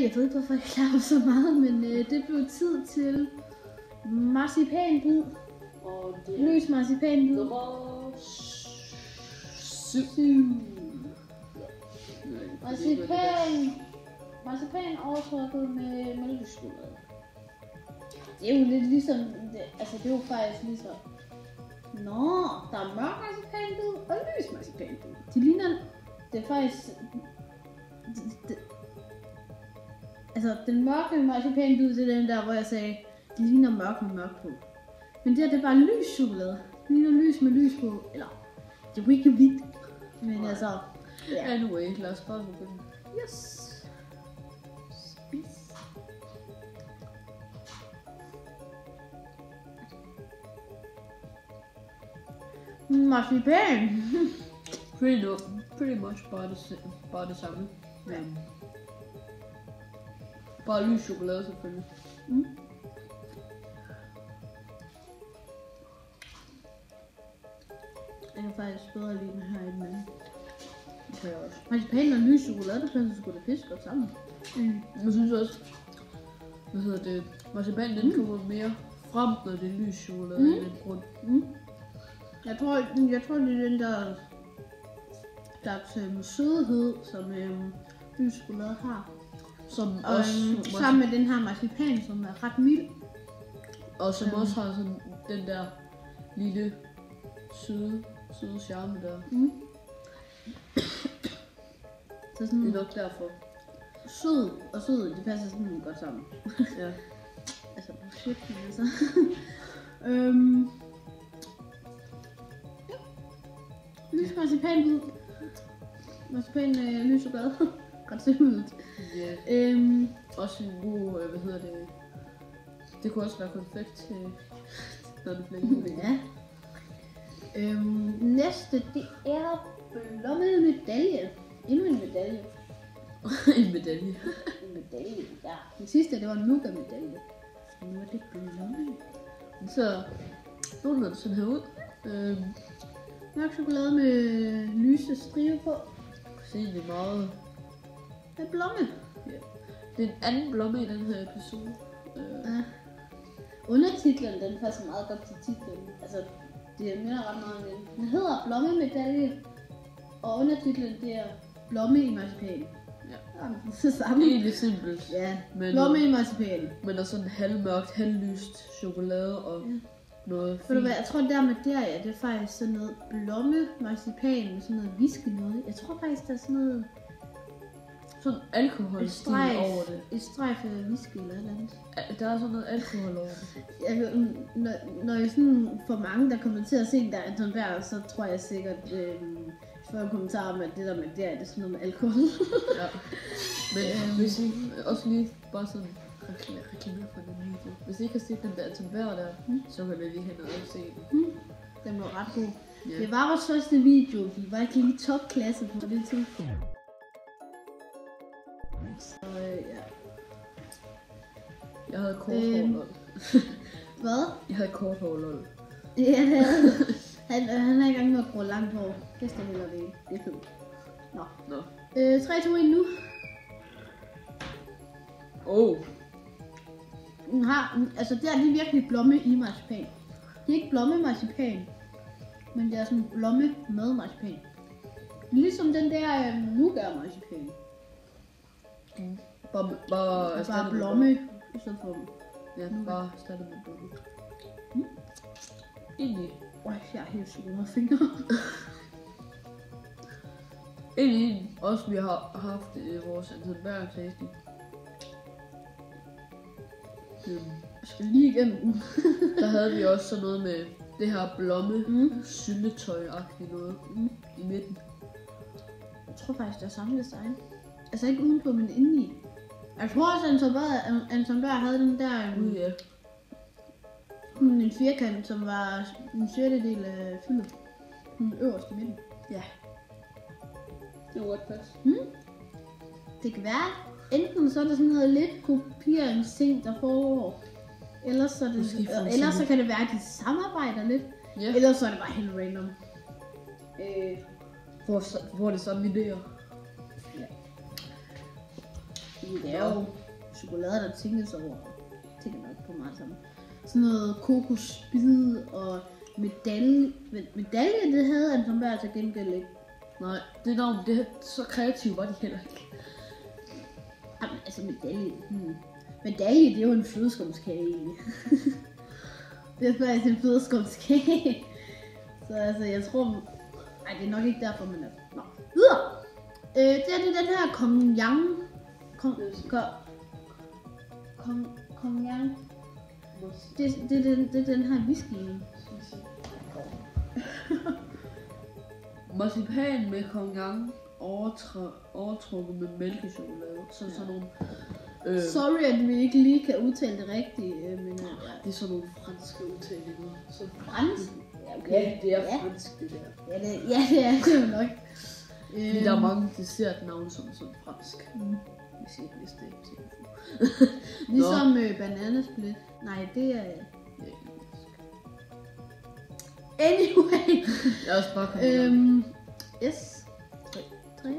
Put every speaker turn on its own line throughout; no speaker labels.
Jeg ved ikke, hvorfor jeg klarer så meget, men det blev tid til marcipanbid.
Og det
Løs marcipanbid.
nummer 7.
Marcipan overtrukket med mælkechokolade. Det er jo lidt ligesom, det er jo faktisk ligesom, der er mørk marcipanbid og lys marcipanbid. De ligner, det er faktisk, den mørke marcipanbid, det er den der, hvor jeg sagde, de ligner mørk med mørk på. Men det er bare lys chokolade. Det ligner lys med lys på, eller det er jo ikke hvidt, men altså,
ja. Anyway, lad os bare begynde.
Yes. Spis. Marcipan.
Pretty much bare det samme. Ja. Bare lys chokolade selvfølgelig.
Jeg kan faktisk bedre lide den her end den.
Det kan jeg også.
Marcipan og lys chokolade, der passer sgu da fisk godt sammen.
Jeg synes også, marcipan den kommer mere frem, når det er lys chokolade end den grund.
Jeg tror det er den der sødhed, som lys chokolade har.
Som
Og
også
sammen med den her marcipan, som er ret mild.
og som også har sådan den der lille søde charme der.
Så sådan
Det er nok derfor.
sød og sød, de passer sådan godt sammen.
Ja.
Altså, shit, men altså. Lys marcipanbid. Marcipan lys chokolade. Ret simpelt.
Ja. Også en god, det kunne også være konfekt til, når det bliver jul.
Ja. Næste, det er blommet medalje. Endnu en medalje.
En medalje.
En medalje, ja. Den sidste, det var en nougat-medalje. Så nu er det blomme.
Så nogenlunde sådan her ud.
Mørk chokolade med lyse striber på.
Se, det er meget.
Med blomme.
Ja. Det er en anden blomme i den her episode.
Ja. Undertitlen, den passer meget godt til titlen. Altså, det minder ret meget om den. Den hedder blommemedalje. Og undertitlen, det er blomme i marcipan.
Ja.
Det er samme.
Egentlig simpelt.
Ja,
Men,
blomme i marcipan.
men der er sådan halvmørkt, halvlyst chokolade og noget
Ved du
fint.
hvad, jeg tror der med der, ja, det er faktisk sådan noget blomme, marcipan med sådan noget whisky noget. Jeg tror faktisk, der er sådan noget
Sådan alkoholstil over det.
et strejf af whisky eller et eller andet.
Der er sådan noget alkohol over det.
Når jeg sådan får mange, der kommer til at se der Anton Berg, så tror jeg sikkert, får en kommentar om, at det der med der, det er sådan noget med alkohol.
Ja. Men hvis I også lige bare sådan reklamer for den video. Hvis I ikke har set den der Anton Berg der, så kan vi lige hen og se den.
Den var ret god.
Ja.
Det var vores første video. Vi var ikke lige topklasse på det tidspunkt. Så ja.
Jeg havde kort hår, lol.
Hvad?
Jeg havde kort hår, lol.
Ja, han er i gang med at gro langt hår. Det skal heller ikke. Det er fint. Nå. 3, 2, 1 nu. Den har, altså det er virkelig blomme i marcipan. Det er ikke blomme marcipan, men det er sådan blomme med marcipan. Ligesom den der nougat marcipan.
Bare
blomme i stedet for.
Ja, bare erstattet med blomme. Egentlig.
Jeg er helt syg med fingre.
Egentlig også vi har haft vores Anton Berg tasting.
Jeg skal lige igennem den.
Der havde vi også sådan noget med det her blomme syltetøj-agtigt noget i midten.
Jeg tror faktisk, det er samme design. Altså ikke udenpå, men indeni. Jeg tror også, Anton Berg havde den der
Ja.
en firkant, som var en sjettedel af fyldet. Den øverste i midten.
Ja. Det var godt pas.
Det kan være, enten så er der sådan noget lidt kopieringsting, der foregår. Ellers så, så kan det være, at de samarbejder lidt.
Ja.
Ellers så er det bare helt random.
Hvor det samme idéer.
Fordi det er jo chokolade, der tænkes over. Jeg tænker nok på meget sammen. Sådan noget kokosbid og medalje. Medalje, det havde Anton Berg til gengæld ikke.
Nej, det er så kreativt var de heller ikke.
Jamen, altså medalje. Medalje, det er jo en flødeskumskage egentlig. Det er faktisk en flødeskumskage. Så altså, jeg tror... Ej, det er nok ikke derfor, men... Nå, videre! Det er den her Kong Yang. Kong Yang. Det er den her whisky.
Marcipan med Kong Yang overtrukket med mælkechokolade. Så sådan nogle...
Sorry, at vi ikke lige kan udtale det rigtigt, men...
Det er sådan nogle franske udtalinger.
Fransk?
Ja, okay. Ja, det er fransk, det der.
Ja, det er det jo nok.
Der er mange dessertnavne som fransk. Hvis I ikke vidste det.
Ligesom bananasplit. Nej, det er... Anyway.
Lad os bare komme
Yes. 3, 2,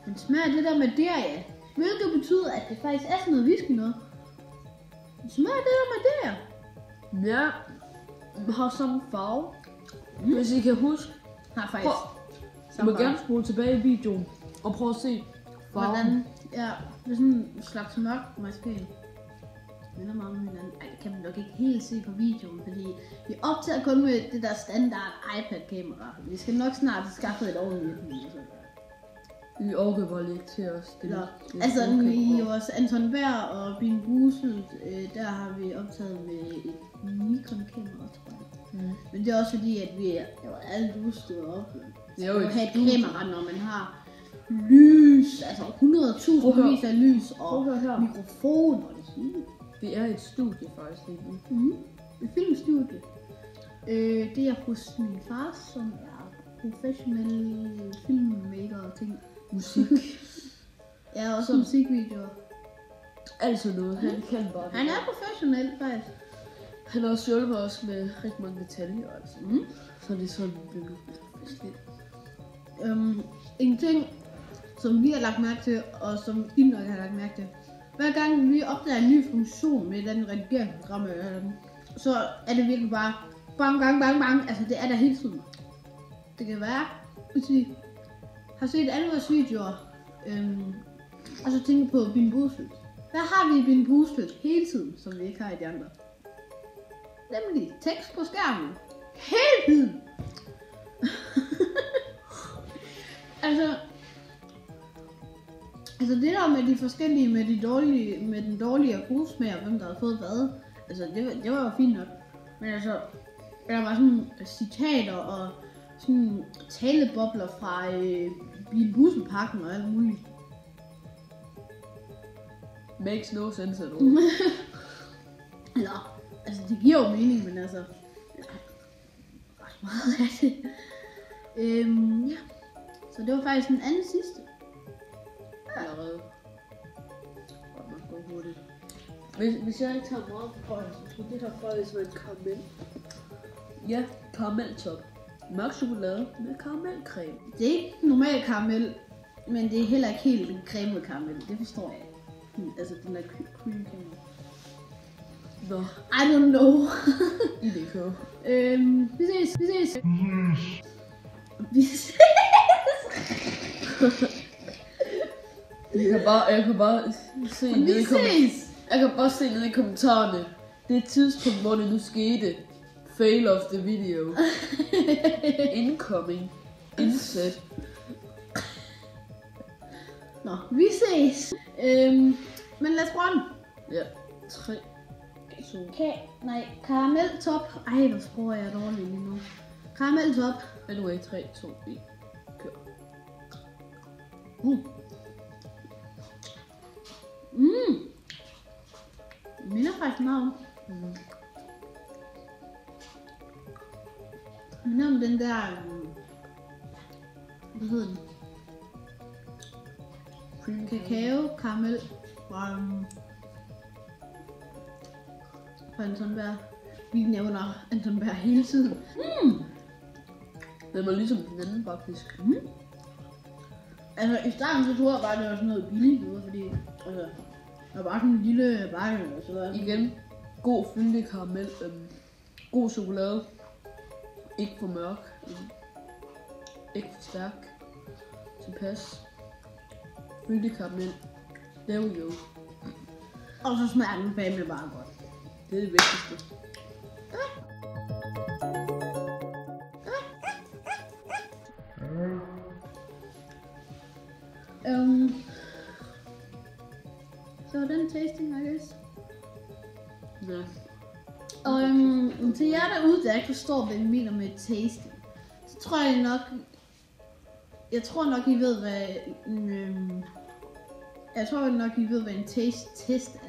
Den smager det der Madeira, hvilket betyder, at det faktisk er sådan noget whisky noget. Den smager det der Madeira.
Ja, har samme farve. Hvis I kan huske.
Har faktisk
I må gerne spole tilbage i videoen og prøve at se farven.
Hvordan, ja, det er sådan en slags mørk marcipan. Minder meget om hinanden. Ej, det kan man nok ikke helt se på videoen, fordi vi optager kun med det der standard iPad-kamera. Vi skal nok snart skaffe et ordentligt.
Vi overgår bare lidt til os.
Altså i vores Anton Berg og Bing Buselt, der har vi optaget med et Nikon-kamera, tror jeg. Men det er også fordi, at vi er alt udstyret op. Det er jo at have et kamera, når man har lys, altså 100.000 vis af lys og mikrofon og det hele.
Det er et studie faktisk lige nu.
Et filmstudie. Det er hos min far, som er professionel filmmaker og ting.
Musik.
Ja, også musikvideoer.
Altså noget, han kan bare.
Han er professionel faktisk.
Han har også hjulpet os med rigtig mange detaljer, altså. Så det er sådan, det er
en ting, som vi har lagt mærke til, og som I nok har lagt mærke til. Hver gang vi opdager en ny funktion med den redigeringsprogram, så er det virkelig bare bang, bang, bang, bang. Altså det er der hele tiden. Det kan være, hvis vi har set alle vores videoer, og så tænker på Bing Buselt. Hvad har vi i Bing Buselt hele tiden, som vi ikke har i de andre? Nemlig tekst på skærmen. Hele tiden. altså det der med de forskellige, med den dårlige og gode smag, og hvem der har fået hvad, altså det var jo fint nok. Men altså, der var sådan citater og sådan talebobler fra Bing Buselt-pakken og alt muligt.
Makes no sense at all.
Eller, altså det giver jo mening, men altså, ret meget af det. Ja, så det var faktisk den anden sidste.
Allerede. Godt nok gå hurtigt. Hvis jeg ikke tager meget på højde, så tror det der faktisk var en karamel. Ja, karameltop. Mørk chokolade med karamelcreme.
Det er ikke normal karamel, men det er heller ikke helt en cremet karamel. Det forstår jeg. Altså den der cream caramel.
Nå.
I don't know.
IDK.
Vi ses.
Jeg kan bare se nede i kommentarerne. Det er et tidspunkt, hvor det nu skete. Fail of the video. Incoming. Inset.
Nå, vi ses. Men lad os prøve den.
Ja. 3, 2.
Karameltop. Ej, hvor sprog jeg dårligt lige nu. Karameltop.
Anyway, 3, 2, 1. Kør.
Det minder faktisk meget om. Det minder om den der... Hvad hedder den? Kakao, karamel fra for Anton Berg. Vi nævner Anton Berg hele tiden.
Den var ligesom den anden, faktisk.
Altså, i starten så tror jeg bare, det var sådan noget billigt noget, fordi altså, der var bare sådan en lille bakke, og så var
Igen, god fyldig karamel. God chokolade. Ikke for mørk. Ikke for stærk. Tilpas. Fyldig karamel. There we go.
Og så smager den fandme bare godt.
Det er det vigtigste.
Så var den tasting, I guess.
Ja.
Og til jer derude, der ikke forstår, hvad vi mener med tasting, så tror jeg nok, I ved, hvad en taste test er.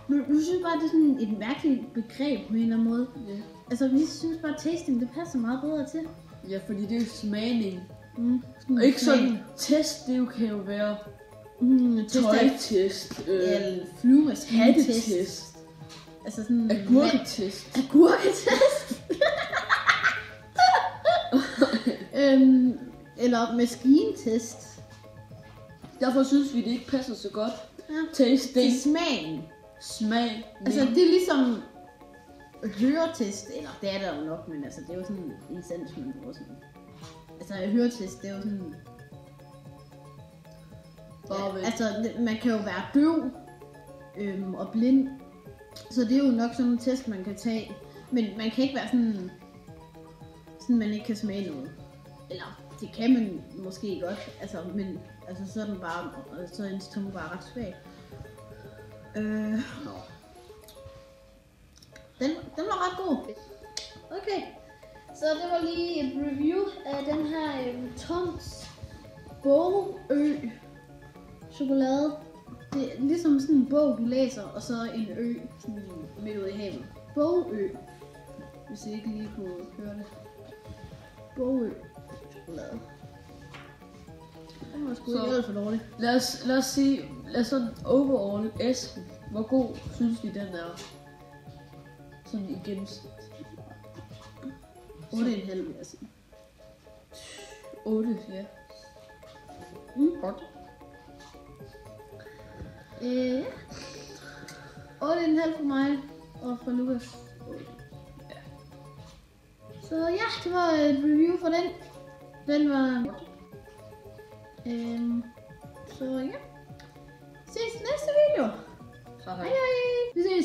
Men jeg synes bare, det er sådan et mærkeligt begreb på en eller anden måde.
Ja.
Altså, vi synes bare, tasting, det passer meget bedre til.
Ja, fordi det er jo smagning.
Sådan
Og ikke sådan
smagning.
test, det jo kan jo være
Test
tøjtest,
eller flyvemaskine-test.
hattetest,
Altså sådan...
agurketest.
Agurketest. Eller maskintest.
Derfor synes vi, det ikke passer så godt.
Ja.
Tasting,
Til smagen.
smag.
Altså, det er ligesom høretest, eller det er der jo nok, men altså, det er jo sådan en essens, man bruger sådan. Altså, høretest, det er jo sådan... Ja, altså, man kan jo være døv og blind, så det er jo nok sådan en test, man kan tage. Men man kan ikke være sådan man ikke kan smage noget. Eller, det kan man måske godt, altså, men altså, så er den bare, så er ens tunge bare ret svag. Den var ret god. Okay, så det var lige et review af den her Toms Bogø chokolade. Det er ligesom sådan en bog, du læser, og så en ø sådan midt ude i havet. Bogø. Hvis I ikke lige kunne høre det. Bogø chokolade. Den var sgu ikke alt for dårlig.
Lad os sige, sådan overall æsken. Hvor god synes vi den er? Sådan i gennemsnit.
8,5 vil jeg sige.
8, ja. Godt.
Ja. 8,5 for mig, og for Lukas 8.
Ja.
Så ja, det var et review for den. Den var... så ja. Ses næste video.
Hej.
Hej hej. Vi ses.